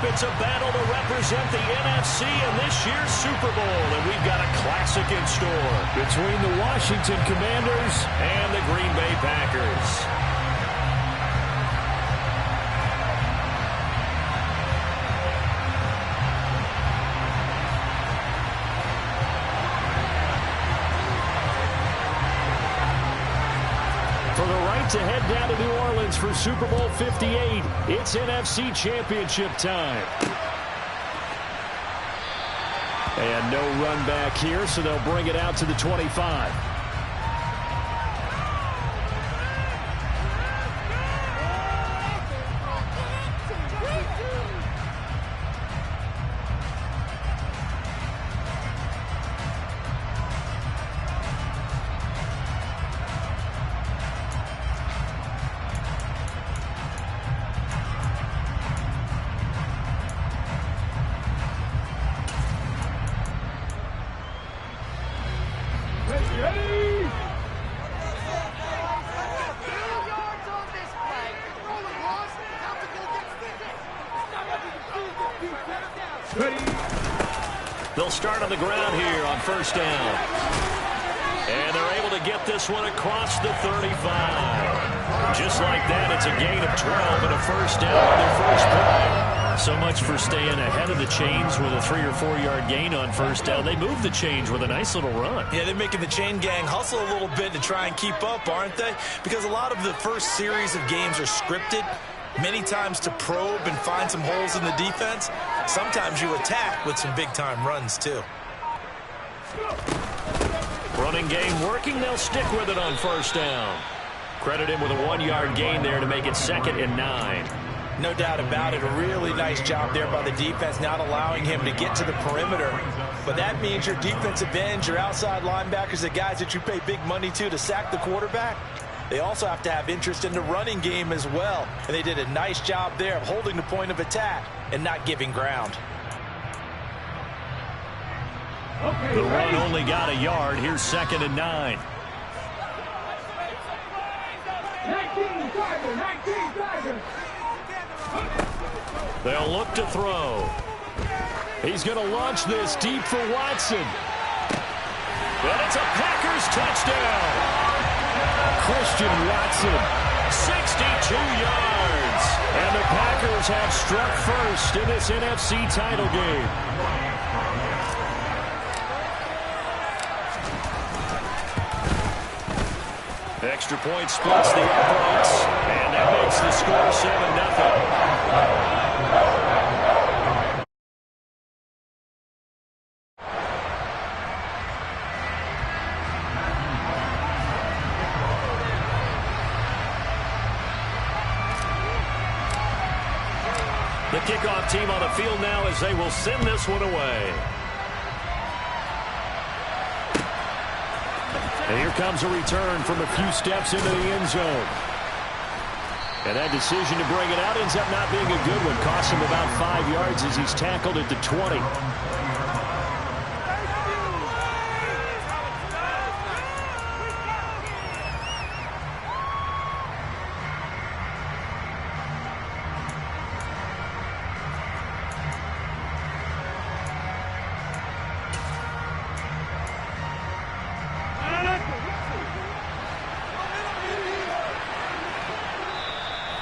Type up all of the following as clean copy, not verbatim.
It's a battle to represent the NFC in this year's Super Bowl, and we've got a classic in store between the Washington Commanders and the Green Bay Packers. For the right to head down to New Orleans for Super Bowl 58, it's NFC Championship time. And no run back here, so they'll bring it out to the 25. They'll start on the ground here on first down. And they're able to get this one across the 35. Just like that, it's a gain of 12 and a first down on their first play. So much for staying ahead of the chains with a 3 or 4 yard gain on first down. They move the chains with a nice little run. Yeah, they're making the chain gang hustle a little bit to try and keep up, aren't they? Because a lot of the first series of games are scripted. Many times to probe and find some holes in the defense. Sometimes you attack with some big-time runs, too. Running game working. They'll stick with it on first down. Credit him with a 1 yard gain there to make it 2nd and 9. No doubt about it. A really nice job there by the defense, not allowing him to get to the perimeter. But that means your defensive ends, your outside linebackers, the guys that you pay big money to sack the quarterback, they also have to have interest in the running game as well. And they did a nice job there of holding the point of attack and not giving ground. The run only got a yard. Here's 2nd and 9. 19 Tigers. They'll look to throw. He's going to launch this deep for Watson. And it's a Packers touchdown. Christian Watson, 62 yards. And the Packers have struck first in this NFC title game. Extra point splits the uprights, and that makes the score 7-0. The kickoff team on the field now as they will send this one away. And here comes a return from a few steps into the end zone. And that decision to bring it out ends up not being a good one. Costs him about 5 yards as he's tackled at the 20.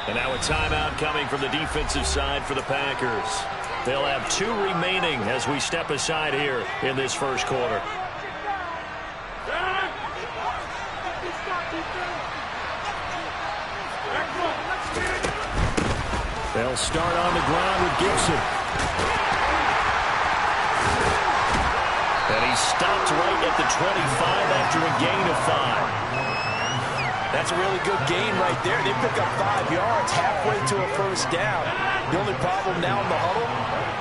And now a timeout coming from the defensive side for the Packers. They'll have 2 remaining as we step aside here in this first quarter. They'll start on the ground with Gibson. And he stopped right at the 25 after a gain of 5. That's a really good gain right there. They pick up 5 yards halfway to a first down. The only problem now in the huddle,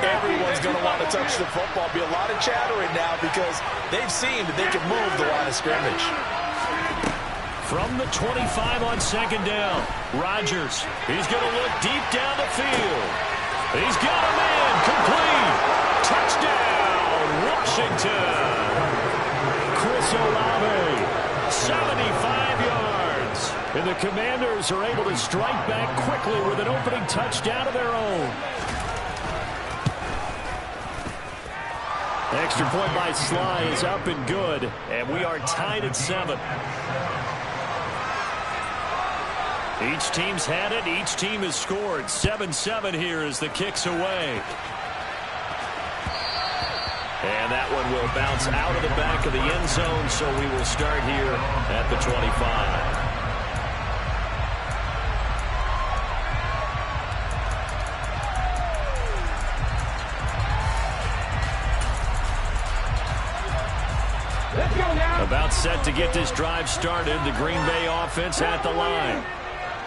everyone's going to want to touch the football. Be a lot of chattering now because they've seen that they can move the line of scrimmage. From the 25 on 2nd down, Rodgers. He's going to look deep down the field. He's got a man complete. Touchdown, Washington. Chris Olave, 75 yards. And the Commanders are able to strike back quickly with an opening touchdown of their own. Extra point by Sly is up and good, and we are tied at 7. Each team's had it. Each team has scored. 7-7 here as the kick's away. And that one will bounce out of the back of the end zone, so we will start here at the 25. About set to get this drive started. The Green Bay offense at the line.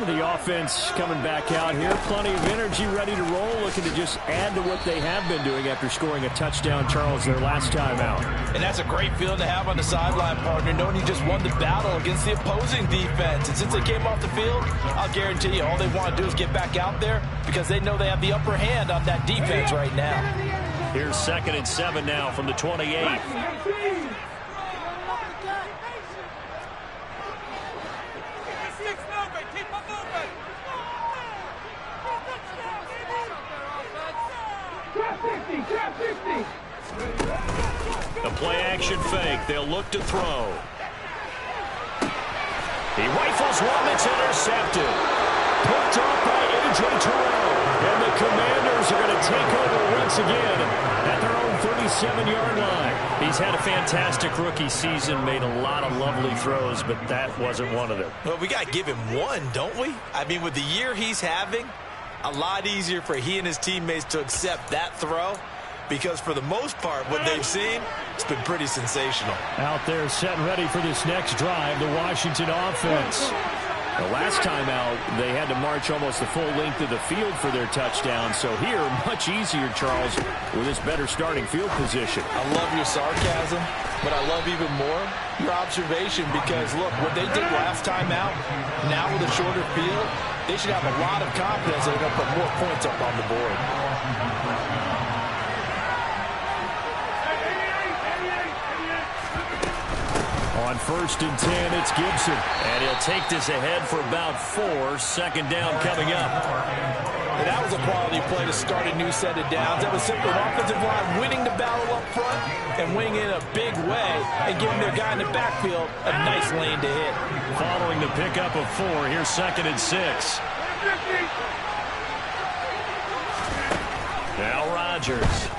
The offense coming back out here. Plenty of energy, ready to roll, looking to just add to what they have been doing after scoring a touchdown, Charles, their last time out. And that's a great feeling to have on the sideline, partner, knowing you just won the battle against the opposing defense. And since they came off the field, I'll guarantee you all they want to do is get back out there because they know they have the upper hand on that defense right now. Here's 2nd and 7 now from the 28. The play-action fake. They'll look to throw. He rifles one that's intercepted. Picked off by A.J. Terrell. And the Commanders are going to take over once again at their own 37-yard line. He's had a fantastic rookie season, made a lot of lovely throws, but that wasn't one of them. Well, we got to give him one, don't we? I mean, with the year he's having, a lot easier for he and his teammates to accept that throw. Because for the most part, what they've seen, it's been pretty sensational. Out there set and ready for this next drive, the Washington offense. The last time out, they had to march almost the full length of the field for their touchdown. So here, much easier, Charles, with this better starting field position. I love your sarcasm, but I love even more your observation because, look, what they did last time out, now with a shorter field, they should have a lot of confidence they're going to put more points up on the board. On 1st and 10, it's Gibson. And he'll take this ahead for about 4. 2nd down coming up. And that was a quality play to start a new set of downs. That was simply an offensive line winning the battle up front and winning in a big way and giving their guy in the backfield a nice lane to hit. Following the pickup of 4, here's 2nd and 6. Now Rodgers.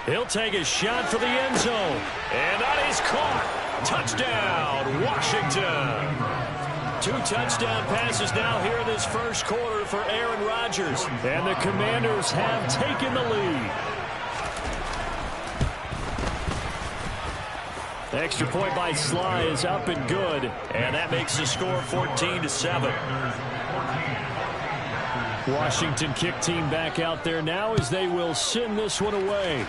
He'll take a shot for the end zone. And that is caught. Touchdown, Washington. 2 touchdown passes now here in this first quarter for Aaron Rodgers. And the Commanders have taken the lead. The extra point by Sly is up and good. And that makes the score 14-7. Washington kick team back out there now as they will send this one away.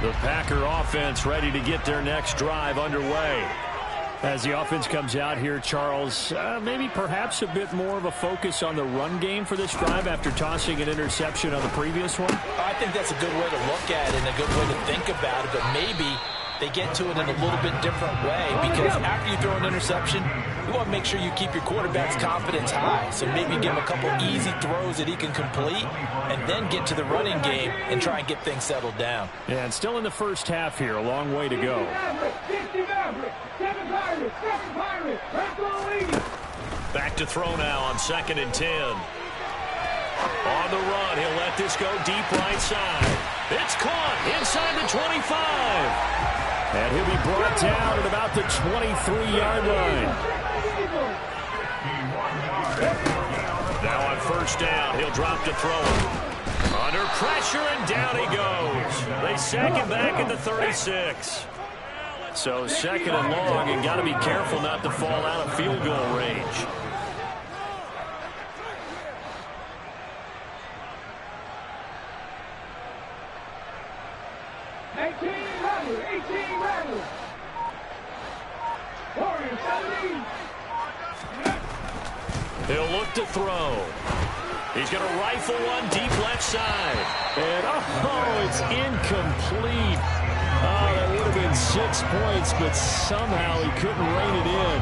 The Packer offense ready to get their next drive underway. As the offense comes out here, Charles, maybe perhaps a bit more of a focus on the run game for this drive after tossing an interception on the previous one? I think that's a good way to look at it and a good way to think about it, but maybe they get to it in a little bit different way because after you throw an interception, you want to make sure you keep your quarterback's confidence high. So maybe give him a couple easy throws that he can complete and then get to the running game and try and get things settled down. Yeah, and still in the first half here, a long way to go. Back to throw now on 2nd and 10. On the run, he'll let this go deep right side. It's caught inside the 25. And he'll be brought down at about the 23-yard line. Now on 1st down, he'll drop to throw. Under pressure, and down he goes. They sack him back at the 36. So 2nd and long, and got to be careful not to fall out of field goal range. He'll look to throw. He's going to rifle one deep left side. And, oh, it's incomplete. Oh, that would have been 6 points, but somehow he couldn't rein it in.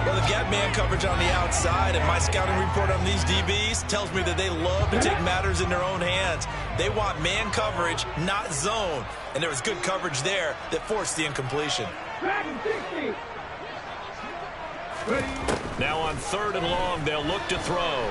Well, they've got man coverage on the outside, and my scouting report on these DBs tells me that they love to take matters in their own hands. They want man coverage, not zone. And there was good coverage there that forced the incompletion. Now on 3rd and long, they'll look to throw.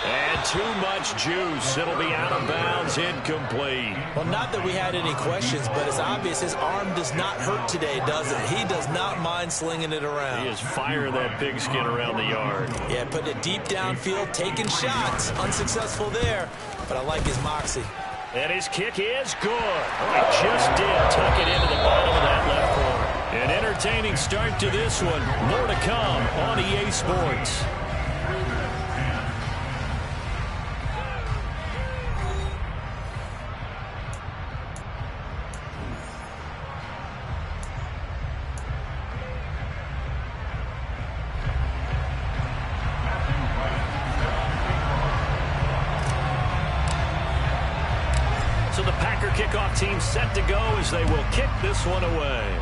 And too much juice. It'll be out of bounds, incomplete. Well, not that we had any questions, but it's obvious his arm does not hurt today, does it? He does not mind slinging it around. He is firing that pigskin around the yard. Yeah, putting it deep downfield, taking shots. Unsuccessful there, but I like his moxie. And his kick is good. Oh, he just did tuck it into the bottom of that left corner. An entertaining start to this one. More to come on EA Sports. So the Packer kickoff team set to go as they will kick this one away.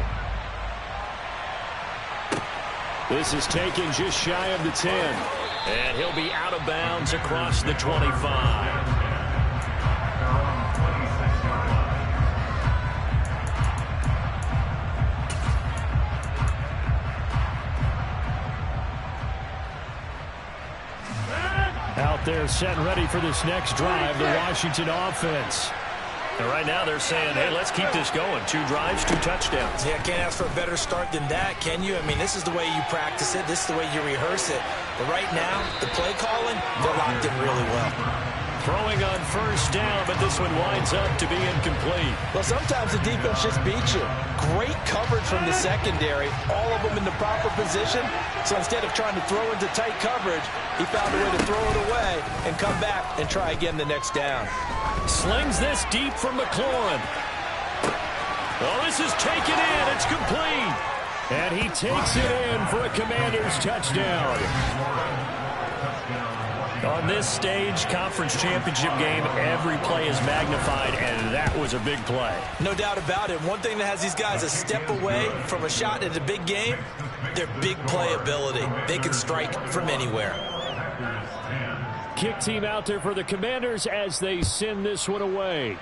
This is taken just shy of the 10. And he'll be out of bounds across the 25. Out there set and ready for this next drive, the Washington offense. And right now they're saying, hey, let's keep this going. 2 drives, 2 touchdowns. Yeah, can't ask for a better start than that, can you? I mean, this is the way you practice it. This is the way you rehearse it. But right now, the play calling, they're locked in really well. Throwing on 1st down, but this one winds up to be incomplete. Well, sometimes the defense just beats you. Great coverage from the secondary, all of them in the proper position. So instead of trying to throw into tight coverage, he found a way to throw it away and come back and try again the next down. Slings this deep from McLaurin. Oh, this is taken in. It's complete. And he takes it in for a Commanders touchdown. On this stage, conference championship game, every play is magnified, and that was a big play. No doubt about it. One thing that has these guys a step away from a shot at a big game, their big play ability. They can strike from anywhere. Kick team out there for the Commanders as they send this one away.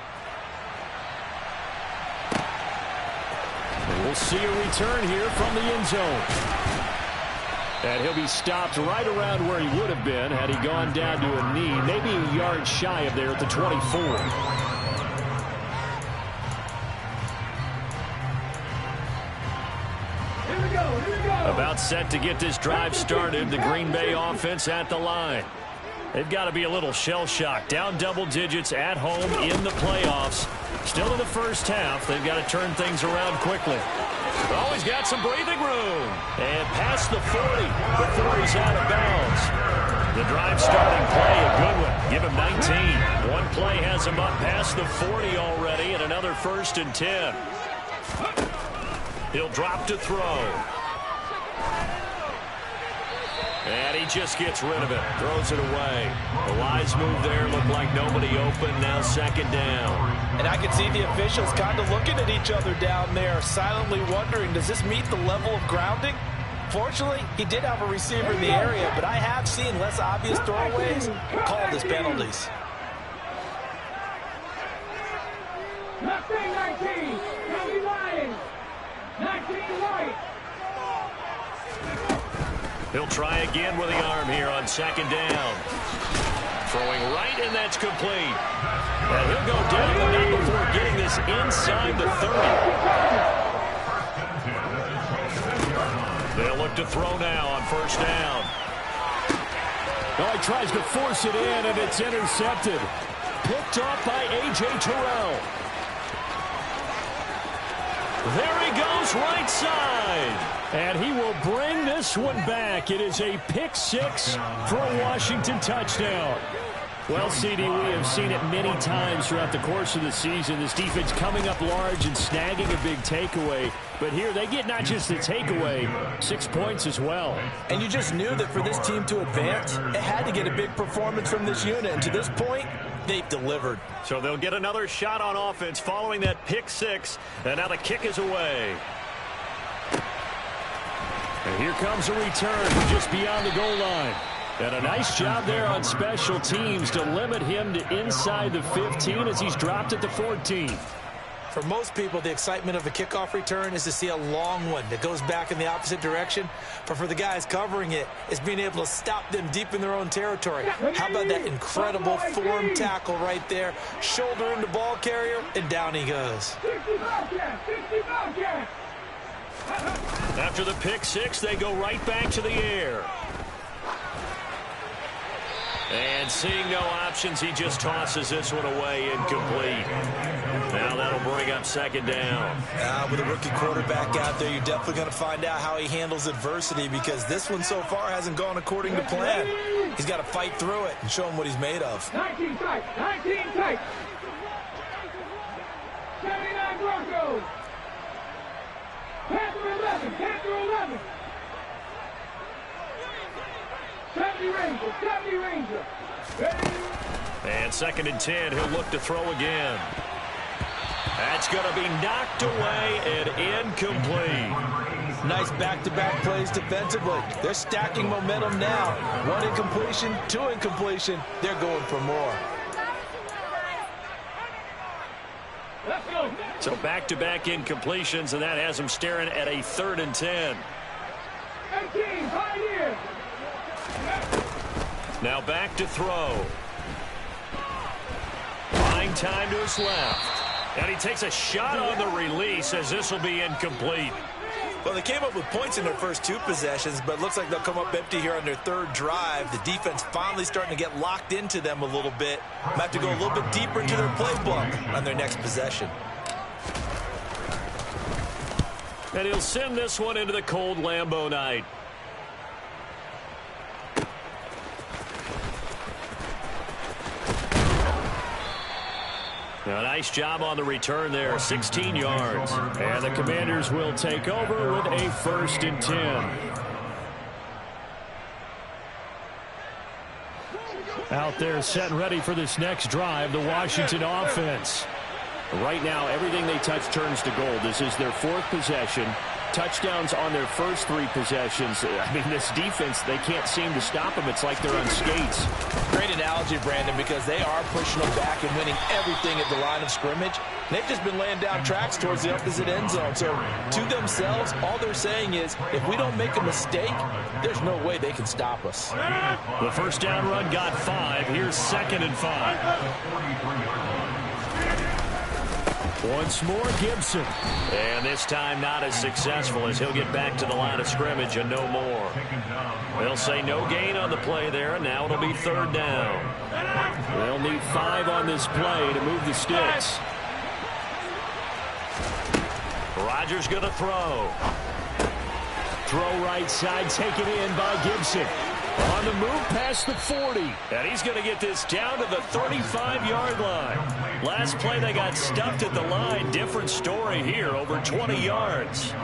And we'll see a return here from the end zone. And he'll be stopped right around where he would have been had he gone down to a knee, maybe a yard shy of there at the 24. Here we go. About set to get this drive started, the Green Bay offense at the line. They've got to be a little shell-shocked. Down double digits at home in the playoffs. Still in the first half. They've got to turn things around quickly. Oh, he's got some breathing room. And past the 40 before he's out of bounds. The drive starting play, a good one. Give him 19. One play has him up past the 40 already, and another 1st and 10. He'll drop to throw. And he just gets rid of it. Throws it away. The wise move there. Looked like nobody open. Now 2nd down. And I can see the officials kind of looking at each other down there, silently wondering, does this meet the level of grounding? Fortunately, he did have a receiver in the area, but I have seen less obvious throwaways called as penalties. Left wing 19. County Lions. 19 right. He'll try again with the arm here on 2nd down. Throwing right, and that's complete. And he'll go down, but not before getting this inside the 30. They'll look to throw now on 1st down. Oh, he tries to force it in, and it's intercepted. Picked off by A.J. Terrell. There he goes, right side. And he will bring this one back. It is a pick 6 for a Washington touchdown. Well, CD, we have seen it many times throughout the course of the season. This defense coming up large and snagging a big takeaway. But here they get not just the takeaway, 6 points as well. And you just knew that for this team to advance, it had to get a big performance from this unit. And to this point, they've delivered. So they'll get another shot on offense following that pick six. And now the kick is away. And here comes a return just beyond the goal line. And a nice job there on special teams to limit him to inside the 15 as he's dropped at the 14. For most people, the excitement of a kickoff return is to see a long one that goes back in the opposite direction. But for the guys covering it, it's being able to stop them deep in their own territory. How about that incredible form tackle right there? Shoulder into ball carrier, and down he goes. After the pick six, they go right back to the air. And seeing no options, he just tosses this one away incomplete. Now that'll bring up second down. With a rookie quarterback out there, you're definitely going to find out how he handles adversity because this one so far hasn't gone according to plan. He's got to fight through it and show him what he's made of. 19 tight, 19 tight. 79 Broncos. Panther 11, Panther 11. 70 Ranger, 70 Ranger. And second and 10, he'll look to throw again. That's going to be knocked away and incomplete. Nice back-to-back plays defensively. They're stacking momentum now. One incompletion, two incompletion. They're going for more. Let's go. So back-to-back incompletions, and that has him staring at a 3rd and 10. 18, Pioneer. Now back to throw. Buying time to his left. And he takes a shot on the release as this will be incomplete. Well, they came up with points in their first two possessions, but it looks like they'll come up empty here on their third drive. The defense finally starting to get locked into them a little bit. Might have to go a little bit deeper into their playbook on their next possession. And he'll send this one into the cold Lambeau night. A nice job on the return there, 16 yards. And the Commanders will take over with a 1st and 10. Out there set and ready for this next drive, the Washington offense. Right now, everything they touch turns to gold. This is their 4th possession. Touchdowns on their first 3 possessions. I mean, this defense, they can't seem to stop them. It's like they're on skates. Great analogy, Brandon, because they are pushing them back and winning everything at the line of scrimmage. They've just been laying down tracks towards the opposite end zone. So to themselves, all they're saying is, if we don't make a mistake, there's no way they can stop us. The first down run got 5. Here's 2nd and 5. Once more, Gibson. And this time not as successful as he'll get back to the line of scrimmage and no more. They'll say no gain on the play there, and now it'll be 3rd down. They'll need 5 on this play to move the sticks. Rodgers going to throw. Throw right side, taken in by Gibson. On the move past the 40. And he's going to get this down to the 35-yard line. Last play they got stuffed at the line. Different story here, over 20 yards.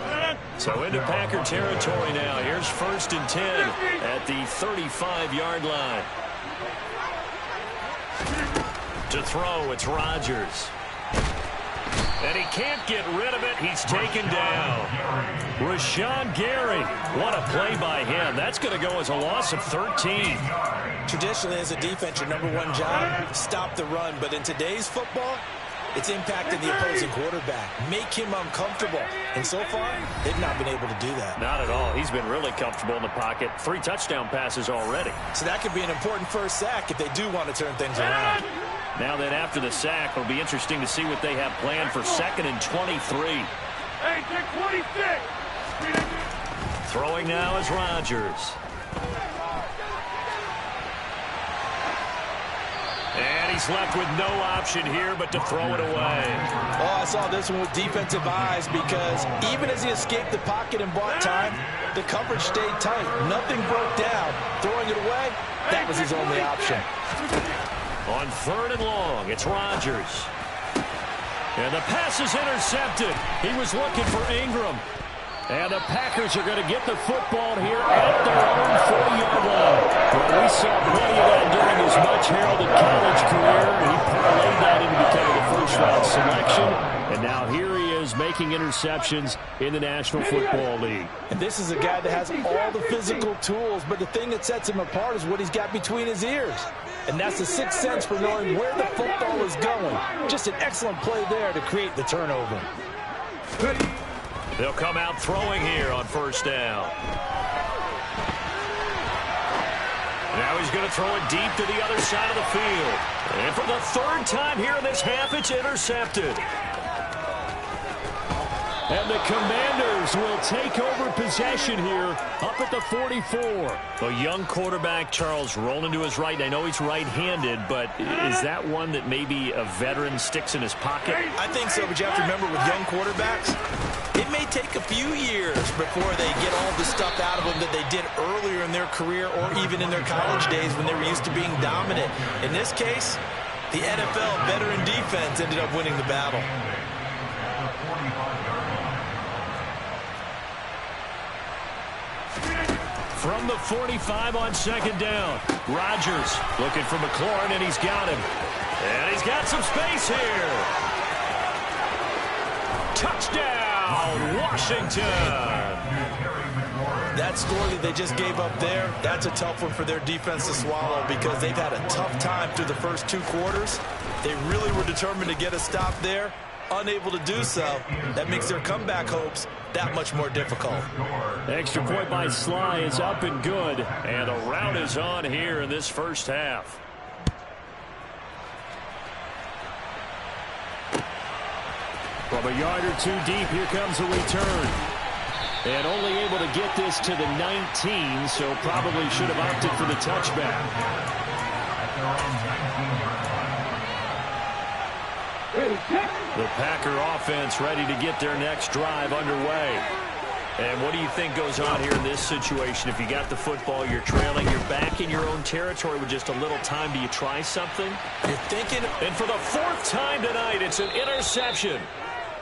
So into Packer territory now. Here's 1st and 10 at the 35-yard line. To throw, it's Rodgers. And he can't get rid of it. He's taken down. Rashawn Gary. What a play by him. That's going to go as a loss of 13. Traditionally, as a defense, your number one job, stop the run. But in today's football, it's impacting the opposing quarterback. Make him uncomfortable. And so far, they've not been able to do that. Not at all. He's been really comfortable in the pocket. 3 touchdown passes already. So that could be an important first sack if they do want to turn things around. Now then, after the sack, it'll be interesting to see what they have planned for 2nd and 23. Hey, take 26. Throwing now is Rodgers. And he's left with no option here but to throw it away. Oh, I saw this one with defensive eyes because even as he escaped the pocket and bought time, the coverage stayed tight. Nothing broke down. Throwing it away, that was his only option. On 3rd and long, it's Rodgers. And the pass is intercepted. He was looking for Ingram. And the Packers are going to get the football here at their own 40-yard line. Well, we saw plenty of that during his much-heralded college career. He parlayed that into becoming a first-round selection. And now here he is making interceptions in the National Football League. And this is a guy that has all the physical tools, but the thing that sets him apart is what he's got between his ears. And that's the sixth sense for knowing where the football is going. Just an excellent play there to create the turnover. They'll come out throwing here on 1st down. Now he's going to throw it deep to the other side of the field. And for the 3rd time here in this half, it's intercepted. And the Commanders will take over possession here up at the 44. A young quarterback, Charles, rolling to his right. And I know he's right-handed, but is that one that maybe a veteran sticks in his pocket? I think so, but you have to remember with young quarterbacks, it may take a few years before they get all the stuff out of them that they did earlier in their career or even in their college days when they were used to being dominant. In this case, the NFL veteran defense ended up winning the battle. From the 45 on 2nd down, Rodgers looking for McLaurin, and he's got him. And he's got some space here. Touchdown, Washington. That score that they just gave up there, that's a tough one for their defense to swallow because they've had a tough time through the first 2 quarters. They really were determined to get a stop there. Unable to do so, that makes their comeback hopes that much more difficult. Extra point by Sly is up and good, and a rout is on here in this first half. From a yard or 2 deep, here comes a return. And only able to get this to the 19, so probably should have opted for the touchback. The Packer offense ready to get their next drive underway. And what do you think goes on here in this situation? If you got the football, you're trailing, you're back in your own territory with just a little time. Do you try something? You're thinking. And for the 4th time tonight, it's an interception.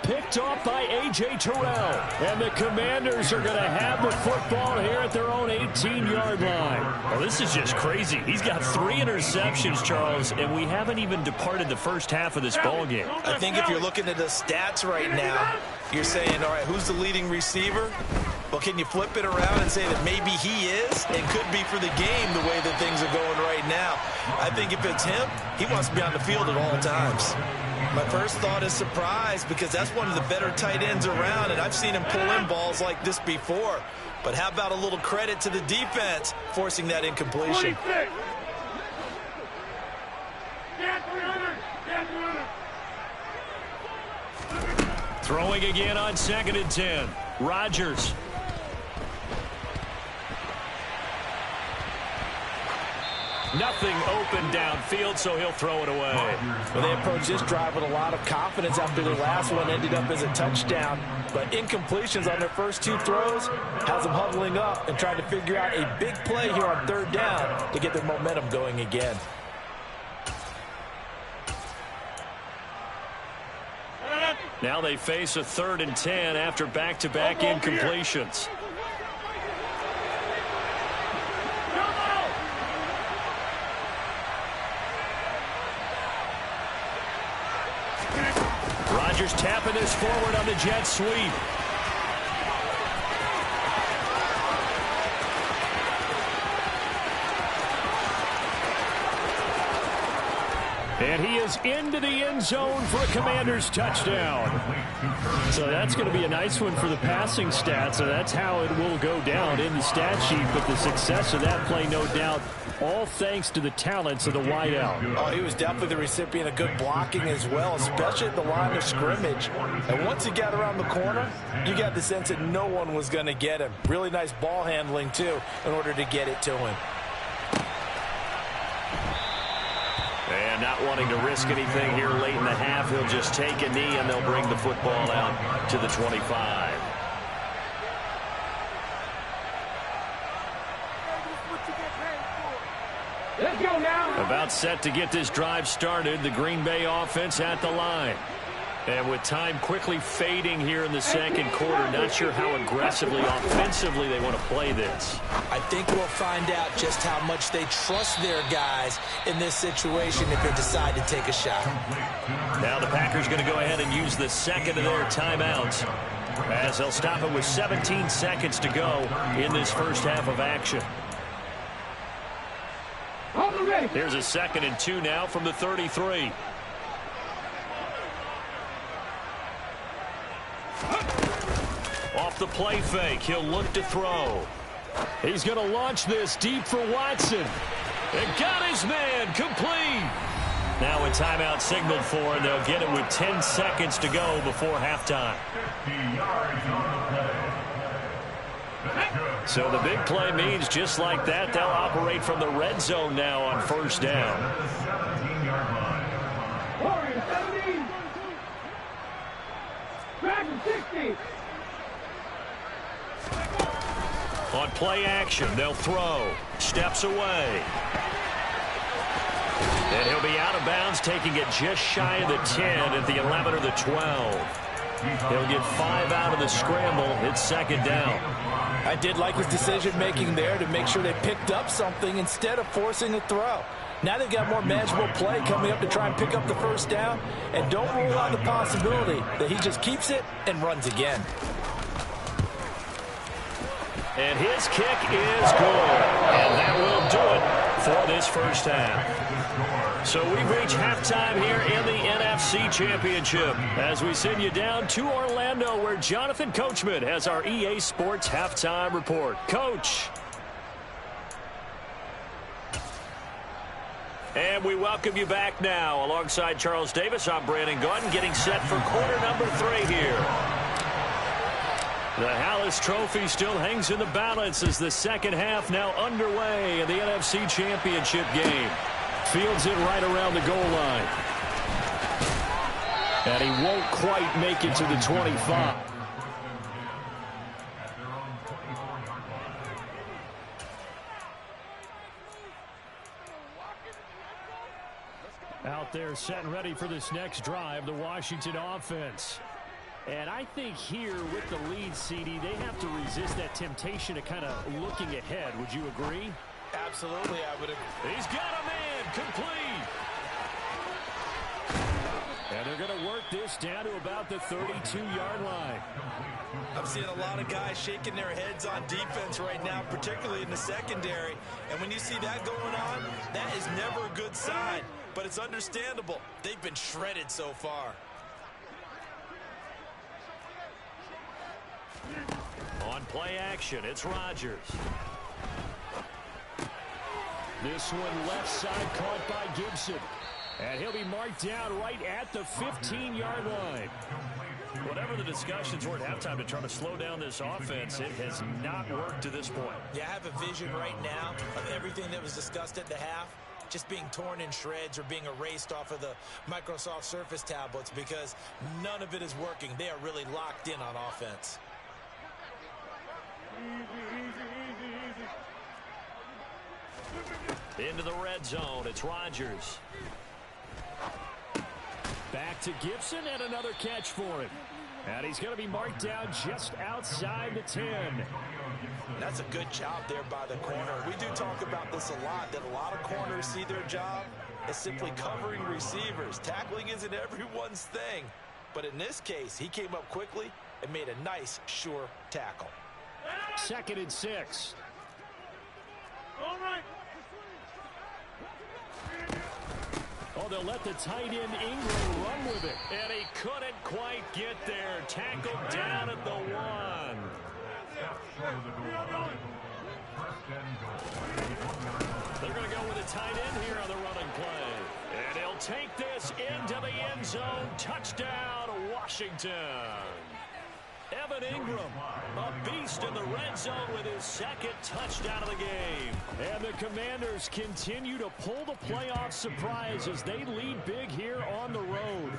Picked off by A.J. Terrell. And the Commanders are going to have the football here at their own 18-yard line. Oh, this is just crazy. He's got 3 interceptions, Charles, and we haven't even departed the first half of this ballgame. I think if you're looking at the stats right now, you're saying, all right, who's the leading receiver? Well, can you flip it around and say that maybe he is and could be for the game the way that things are going right now? I think if it's him, he wants to be on the field at all times. My first thought is surprise because that's one of the better tight ends around, and I've seen him pull in balls like this before. But how about a little credit to the defense forcing that incompletion? 26. Get 300. Get 300. Throwing again on 2nd and 10. Rodgers. Nothing open downfield, so he'll throw it away. Well, they approached this drive with a lot of confidence after their last one ended up as a touchdown. But incompletions on their first 2 throws has them huddling up and trying to figure out a big play here on 3rd down to get their momentum going again. Now they face a 3rd and 10 after back-to-back incompletions. Rodgers tapping this forward on the jet sweep. And he is into the end zone for a Commanders touchdown. So that's going to be a nice one for the passing stats. So that's how it will go down in the stat sheet. But the success of that play, no doubt, all thanks to the talents of the wideout. Oh, he was definitely the recipient of good blocking as well, especially at the line of scrimmage. And once he got around the corner, you got the sense that no one was going to get him. Really nice ball handling, too, in order to get it to him. And not wanting to risk anything here late in the half, he'll just take a knee and they'll bring the football out to the 25. Let's go now. About set to get this drive started. The Green Bay offense at the line. And with time quickly fading here in the second quarter, not sure how aggressively, offensively they want to play this. I think we'll find out just how much they trust their guys in this situation if they decide to take a shot. Now the Packers going to go ahead and use the second of their timeouts, as they'll stop it with 17 seconds to go in this first half of action. Here's a 2nd and 2 now from the 33. Off the play fake, he'll look to throw. He's going to launch this deep for Watson. And got his man complete. Now a timeout signaled for, and they'll get it with 10 seconds to go before halftime. So the big play means just like that, they'll operate from the red zone now on first down. Warriors 17. Dragon 60. On play action, they'll throw. Steps away. And he'll be out of bounds, taking it just shy of the 10 at the 11 or the 12. He'll get 5 out of the scramble. It's second down. I did like his decision-making there to make sure they picked up something instead of forcing a throw. Now they've got more manageable play coming up to try and pick up the first down. And don't rule out the possibility that he just keeps it and runs again. And his kick is good. And that will do it for this first half. So we've reached halftime here in the NFC Championship as we send you down to Orlando, where Jonathan Coachman has our EA Sports Halftime Report. Coach. And we welcome you back now. Alongside Charles Davis, I'm Brandon Gordon, getting set for quarter number 3 here. The Hallis Trophy still hangs in the balance as the second half now underway in the NFC Championship game. Fields it right around the goal line. And he won't quite make it to the 25. Out there set and ready for this next drive, the Washington offense. And I think here with the lead, CD, they have to resist that temptation of kind of looking ahead. Would you agree? Absolutely, I would agree. He's got a man complete. And they're going to work this down to about the 32-yard line. I'm seeing a lot of guys shaking their heads on defense right now, particularly in the secondary. And when you see that going on, that is never a good sign. But it's understandable. They've been shredded so far. On play action, it's Rodgers. This one left side caught by Gibson. And he'll be marked down right at the 15-yard line. Whatever the discussions were at halftime to try to slow down this offense, it has not worked to this point. Yeah, I have a vision right now of everything that was discussed at the half just being torn in shreds or being erased off of the Microsoft Surface tablets because none of it is working. They are really locked in on offense. Into the red zone, it's Rodgers. Back to Gibson, and another catch for him. And he's going to be marked down just outside the 10. That's a good job there by the corner. We do talk about this a lot, that a lot of corners see their job as simply covering receivers. Tackling isn't everyone's thing. But in this case, he came up quickly and made a nice, sure tackle. 2nd and 6. All right. Oh, they'll let the tight end Ingram run with it. And he couldn't quite get there. Tackled down at the 1. They're going to go with a tight end here on the running play. And he'll take this into the end zone. Touchdown, Washington. Evan Ingram, a beast in the red zone with his 2nd touchdown of the game. And the Commanders continue to pull the playoff surprise as they lead big here on the road.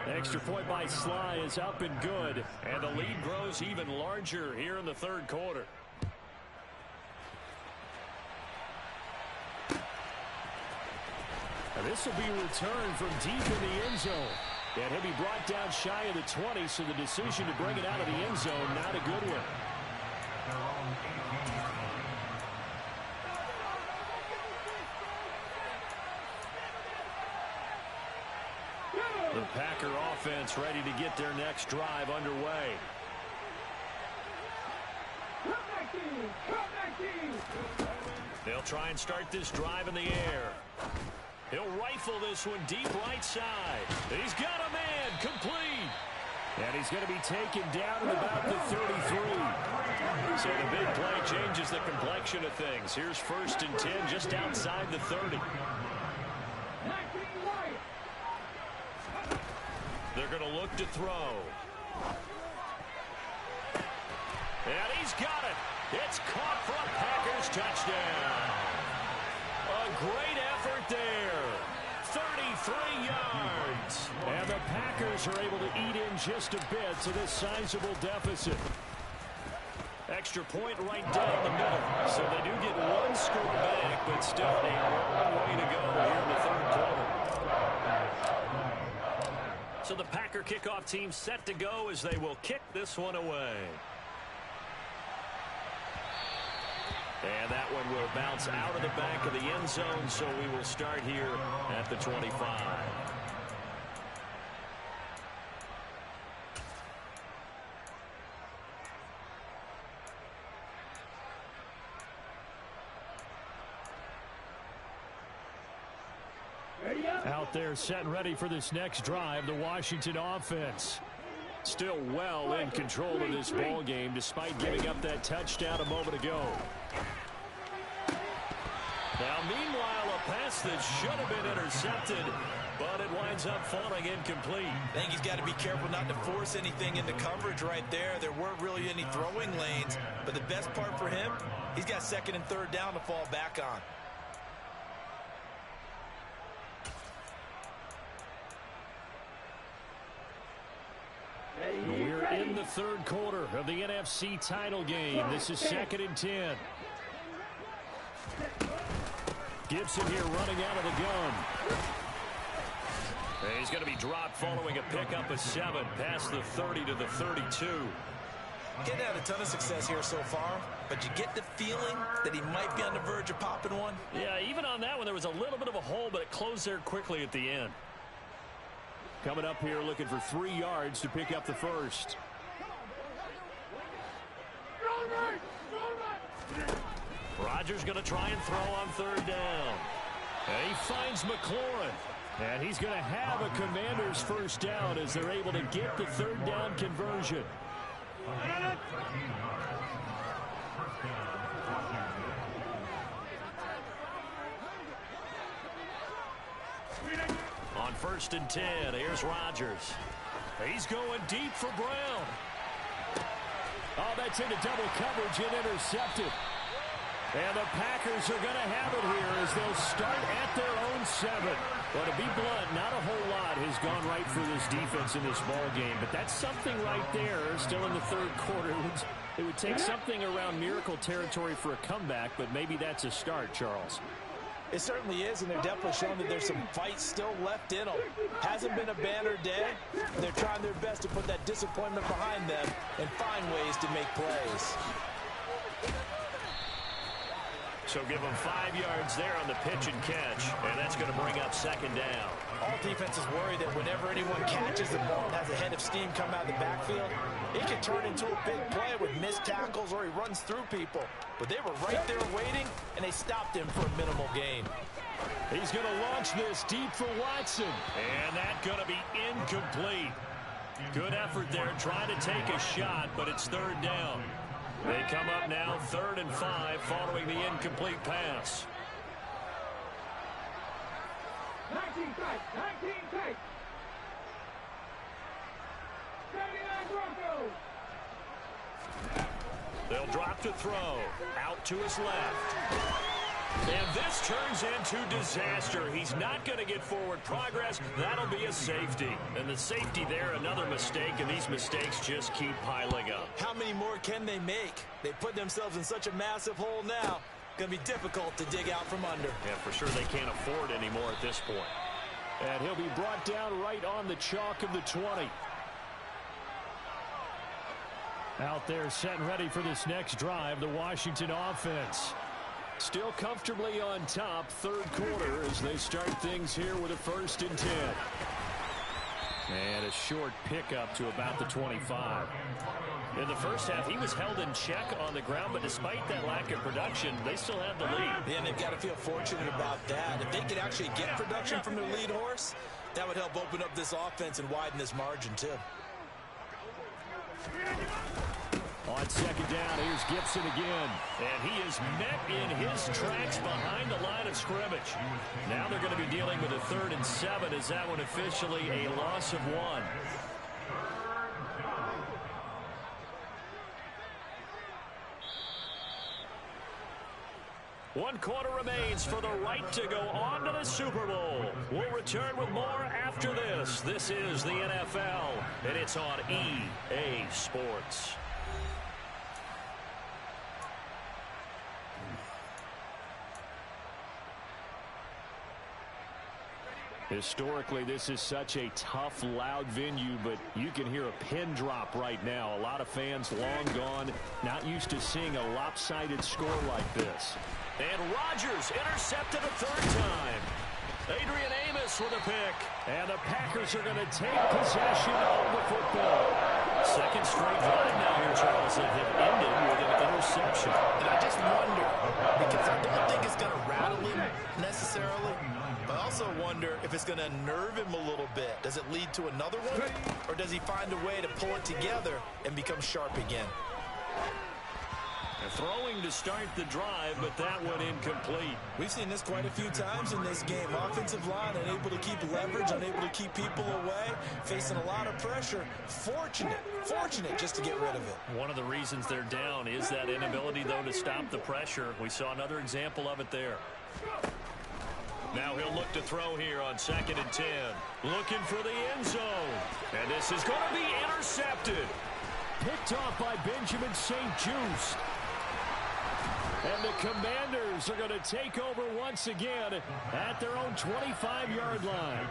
Extra point by Sly is up and good. And the lead grows even larger here in the third quarter. And this will be returned from deep in the end zone. And he'll be brought down shy of the 20, so the decision to bring it out of the end zone, not a good one. The Packer offense ready to get their next drive underway. They'll try and start this drive in the air. He'll rifle this one deep right side. He's got a man, complete. And he's going to be taken down at about the 33. So the big play changes the complexion of things. Here's 1st and 10 just outside the 30. They're going to look to throw. And he's got it. It's caught for a Packers touchdown. A great effort there. 33 yards. And the Packers are able to eat in just a bit to this sizable deficit. Extra point right down the middle. So they do get one score back, but still a long way to go here in the 3rd quarter. So the Packer kickoff team set to go as they will kick this one away. And that one will bounce out of the back of the end zone, so we will start here at the 25. Out there set and ready for this next drive, the Washington offense. Still well in control of this ball game despite giving up that touchdown a moment ago. Now, meanwhile, a pass that should have been intercepted, but it winds up falling incomplete. I think he's got to be careful not to force anything into coverage right there. There weren't really any throwing lanes, but the best part for him, he's got 2nd and 3rd down to fall back on. We're in the 3rd quarter of the NFC title game. This is 2nd and 10. Gibson here running out of the gun. He's going to be dropped following a pickup of 7 past the 30 to the 32. Getting had a ton of success here so far, but you get the feeling that he might be on the verge of popping one. Yeah, even on that one, there was a little bit of a hole, but it closed there quickly at the end. Coming up here looking for 3 yards to pick up the first. Rodgers going to try and throw on 3rd down. And he finds McLaurin. And he's going to have a Commander's first down as they're able to get the 3rd down conversion. On 1st and 10, here's Rodgers. He's going deep for Brown. Oh, that's into double coverage and intercepted. And the Packers are going to have it here as they'll start at their own 7. Well, to be blunt, not a whole lot has gone right for this defense in this ball game, but that's something right there still in the 3rd quarter. It would take something around miracle territory for a comeback, but maybe that's a start, Charles. It certainly is, and they're definitely showing that there's some fight still left in them. Hasn't been a banner day. They're trying their best to put that disappointment behind them and find ways to make plays. So give them 5 yards there on the pitch and catch, and that's going to bring up 2nd down. All defenses worry that whenever anyone catches the ball and has a head of steam come out of the backfield, it can turn into a big play with missed tackles or he runs through people. But they were right there waiting, and they stopped him for a minimal gain. He's going to launch this deep for Watson. And that's going to be incomplete. Good effort there trying to take a shot, but it's 3rd down. They come up now 3rd and 5 following the incomplete pass. 19 tight, 19 tight. 79 Broncos. They'll drop to throw. Out to his left. And this turns into disaster. He's not going to get forward progress. That'll be a safety. And the safety there, another mistake, and these mistakes just keep piling up. How many more can they make? They put themselves in such a massive hole now. Going to be difficult to dig out from under. Yeah, for sure they can't afford anymore at this point. And he'll be brought down right on the chalk of the 20. Out there set and ready for this next drive, the Washington offense. Still comfortably on top, third quarter as they start things here with a 1st and 10. And a short pickup to about the 25. In the first half, he was held in check on the ground, but despite that lack of production, they still have the lead. Yeah, and they've got to feel fortunate about that. If they could actually get production from their lead horse, that would help open up this offense and widen this margin, too. On second down, here's Gibson again. And he is met in his tracks behind the line of scrimmage. Now they're going to be dealing with a 3rd and 7 as that one officially a loss of 1. One quarter remains for the right to go on to the Super Bowl. We'll return with more after this. This is the NFL, and it's on EA Sports. Historically, this is such a tough, loud venue, but you can hear a pin drop right now. A lot of fans long gone, not used to seeing a lopsided score like this. And Rodgers intercepted a 3rd time. Adrian Amos with a pick. And the Packers are going to take possession of the football. Second straight drive now here, Charles, that have ended with an interception. And I just wonder, because I don't think it's going to rattle him necessarily, but I also wonder if it's going to nerve him a little bit. Does it lead to another one? Or does he find a way to pull it together and become sharp again? Throwing to start the drive, but that one incomplete. We've seen this quite a few times in this game. Offensive line unable to keep leverage, unable to keep people away, facing a lot of pressure. Fortunate just to get rid of it. One of the reasons they're down is that inability, though, to stop the pressure. We saw another example of it there. Now he'll look to throw here on 2nd and 10. Looking for the end zone. And this is going to be intercepted. Picked off by Benjamin St-Juste. And the Commanders are going to take over once again at their own 25-yard line.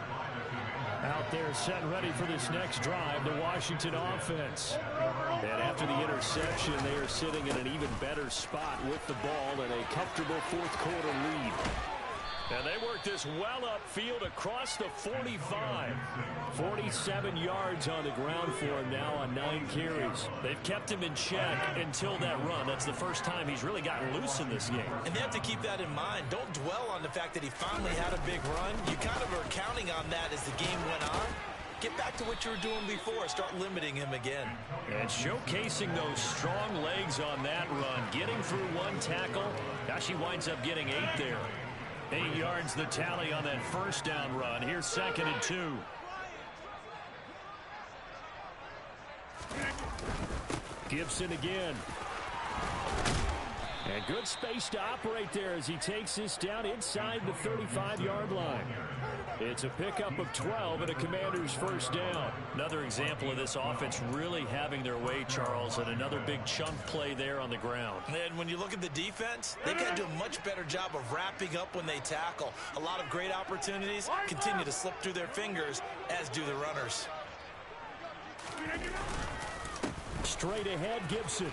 Out there set and ready for this next drive, the Washington offense. And after the interception, they are sitting in an even better spot with the ball and a comfortable 4th quarter lead. And they work this well upfield across the 45. 47 yards on the ground for him now on 9 carries. They've kept him in check until that run. That's the first time he's really gotten loose in this game. And they have to keep that in mind. Don't dwell on the fact that he finally had a big run. You kind of are counting on that as the game went on. Get back to what you were doing before. Start limiting him again. And showcasing those strong legs on that run. Getting through 1 tackle. Gosh, he winds up getting 8 there. 8 yards the tally on that 1st down run. Here's 2nd and 2. Gibson again. And good space to operate there as he takes this down inside the 35-yard line. It's a pickup of 12 and a Commander's 1st down. Another example of this offense really having their way, Charles, and another big chunk play there on the ground. And when you look at the defense, they've got to do a much better job of wrapping up when they tackle. A lot of great opportunities continue to slip through their fingers, as do the runners. Straight ahead, Gibson.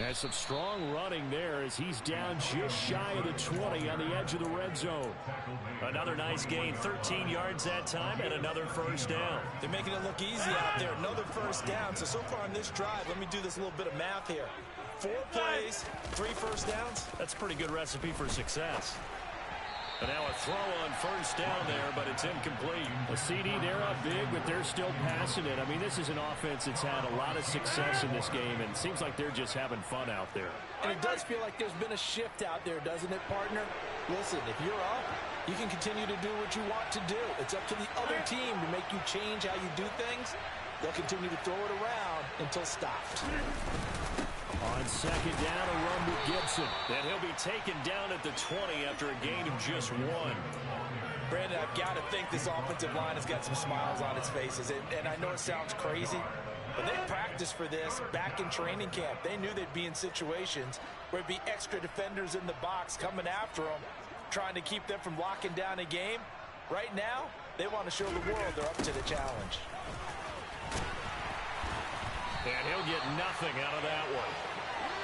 And some strong running there as he's down just shy of the 20 on the edge of the red zone. Another nice gain, 13 yards that time, and another 1st down. They're making it look easy out there. Another 1st down. So far on this drive, let me do this little bit of math here. 4 plays, 3 1st downs. That's a pretty good recipe for success. And now a throw on 1st down there, but it's incomplete. A CD, they're up big, but they're still passing it. I mean, this is an offense that's had a lot of success in this game, and it seems like they're just having fun out there. And it does feel like there's been a shift out there, doesn't it, partner? Listen, if you're up, you can continue to do what you want to do. It's up to the other team to make you change how you do things. They'll continue to throw it around until stopped. On 2nd down, a run with Gibson. And he'll be taken down at the 20 after a gain of just 1. Brandon, I've got to think this offensive line has got some smiles on its faces. And I know it sounds crazy, But they practiced for this back in training camp. They knew they'd be in situations where it'd be extra defenders in the box coming after them, trying to keep them from locking down a game. Right now, they want to show the world they're up to the challenge. And he'll get nothing out of that one.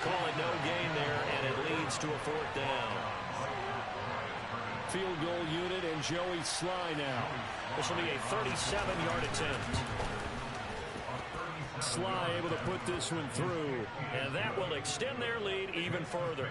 Call it no gain there, and it leads to a fourth down. Field goal unit and Joey Sly now. This will be a 37-yard attempt. Sly able to put this one through. And that will extend their lead even further.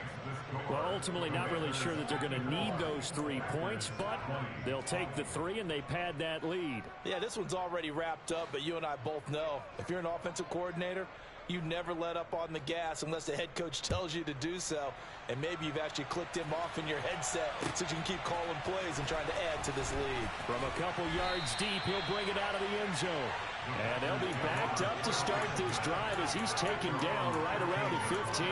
Well, ultimately not really sure that they're going to need those 3 points, but they'll take the 3 and they pad that lead. Yeah, this one's already wrapped up, but you and I both know if you're an offensive coordinator, you never let up on the gas unless the head coach tells you to do so. And maybe you've actually clicked him off in your headset so you can keep calling plays and trying to add to this lead. From a couple yards deep, he'll bring it out of the end zone. And they'll be backed up to start this drive as he's taken down right around the 15.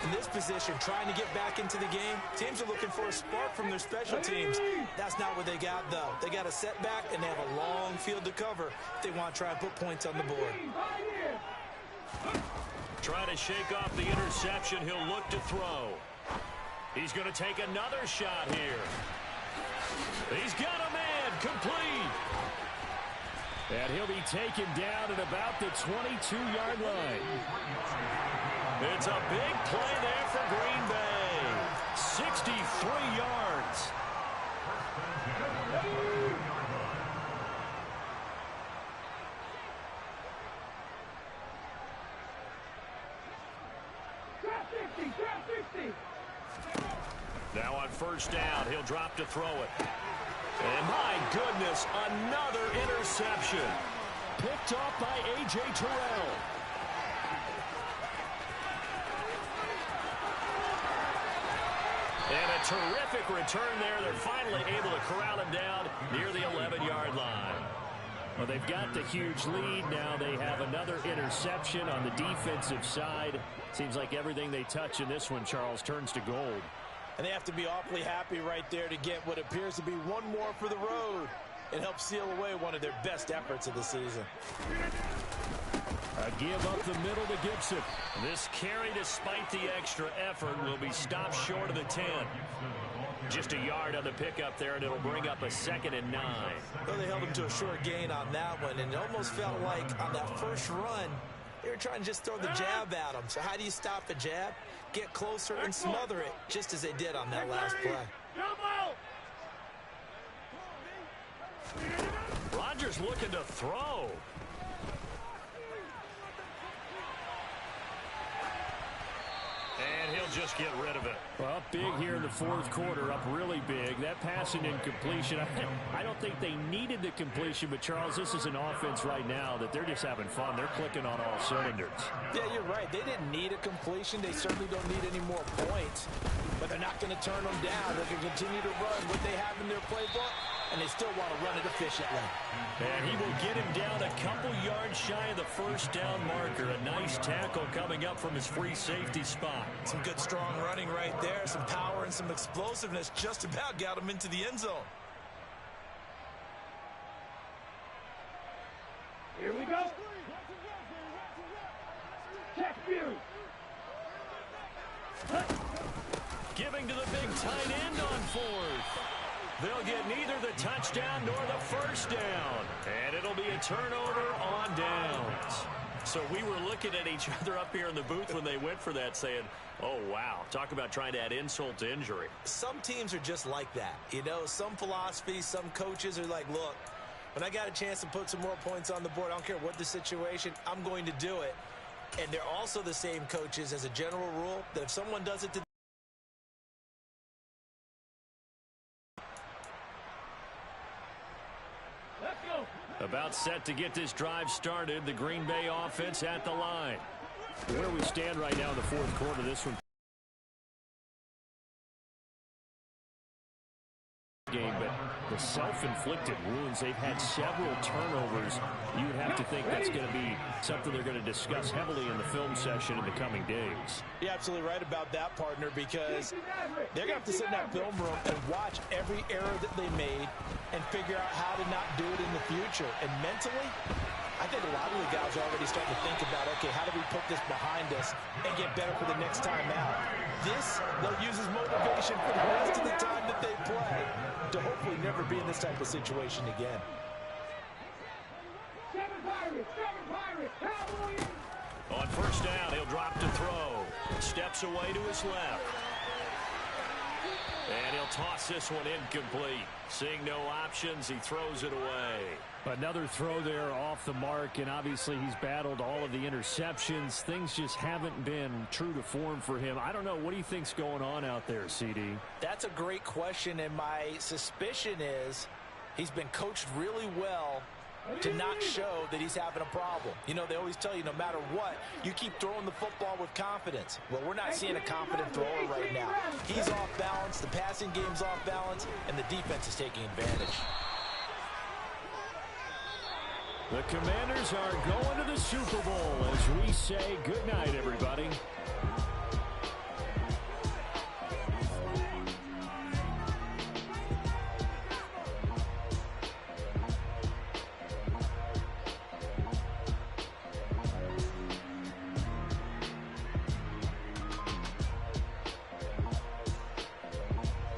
In this position, trying to get back into the game, teams are looking for a spark from their special teams. That's not what they got, though. They got a setback, and they have a long field to cover if they want to try and put points on the board. Trying to shake off the interception. He'll look to throw. He's going to take another shot here. He's got a man. Complete. And he'll be taken down at about the 22-yard line. It's a big play there for Green Bay. 63 yards. Now on first down, he'll drop to throw it. And my goodness, another interception. Picked off by A.J. Terrell. And a terrific return there. They're finally able to corral him down near the 11-yard line. Well, they've got the huge lead. Now they have another interception on the defensive side. Seems like everything they touch in this one, Charles, turns to gold. And they have to be awfully happy right there to get what appears to be one more for the road and help seal away one of their best efforts of the season. A give up the middle to Gibson. This carry, despite the extra effort, will be stopped short of the 10. Just a yard on the pickup there, and it'll bring up a 2nd and 9. Well, they held him to a short gain on that one, and it almost felt like on that first run, they were trying to just throw the jab at him. So how do you stop a jab? Get closer and smother it, just as they did on that last play. Rodgers looking to throw. And he'll just get rid of it. Well, big here in the fourth quarter, up really big. That passing incompletion, I don't think they needed the completion, but Charles, this is an offense right now that they're just having fun. They're clicking on all cylinders. Yeah, you're right. They didn't need a completion. They certainly don't need any more points, but they're not going to turn them down. They can continue to run what they have in their playbook, and they still want to run it efficiently. And he will get him down a couple yards shy of the first down marker. A nice tackle coming up from his free safety spot. Some good strong running right there. Some power and some explosiveness just about got him into the end zone. Here we go. Check view. Giving to the big tight end on fourth. They'll get neither the touchdown nor the first down. And it'll be a turnover on downs. So we were looking at each other up here in the booth when they went for that saying, oh, wow, talk about trying to add insult to injury. Some teams are just like that. You know, some philosophies, some coaches are like, look, when I got a chance to put some more points on the board, I don't care what the situation, I'm going to do it. And they're also the same coaches as a general rule that if someone does it to About set to get this drive started. The Green Bay offense at the line. Where we stand right now in the fourth quarter, this one game, but the self-inflicted wounds, they've had several turnovers. You would have to think that's going to be something they're going to discuss heavily in the film session in the coming days. You're absolutely right about that, partner, because they're going to have to sit in that film room and watch every error that they made and figure out how to not do it in the future. And mentally, I think a lot of the guys are already starting to think about, okay, how do we put this behind us and get better for the next time out? This, they'll use as motivation for the rest of the time that they play to hopefully never be in this type of situation again. On first down, he'll drop to throw. Steps away to his left. And he'll toss this one incomplete. Seeing no options, he throws it away. Another throw there off the mark, and obviously he's battled all of the interceptions. Things just haven't been true to form for him. I don't know. What do you think's going on out there, CD? That's a great question, and my suspicion is he's been coached really well to not show that he's having a problem. You know, they always tell you no matter what, you keep throwing the football with confidence. Well, we're not seeing a confident thrower right now. He's off balance, the passing game's off balance, and the defense is taking advantage. The Commanders are going to the Super Bowl as we say goodnight, everybody.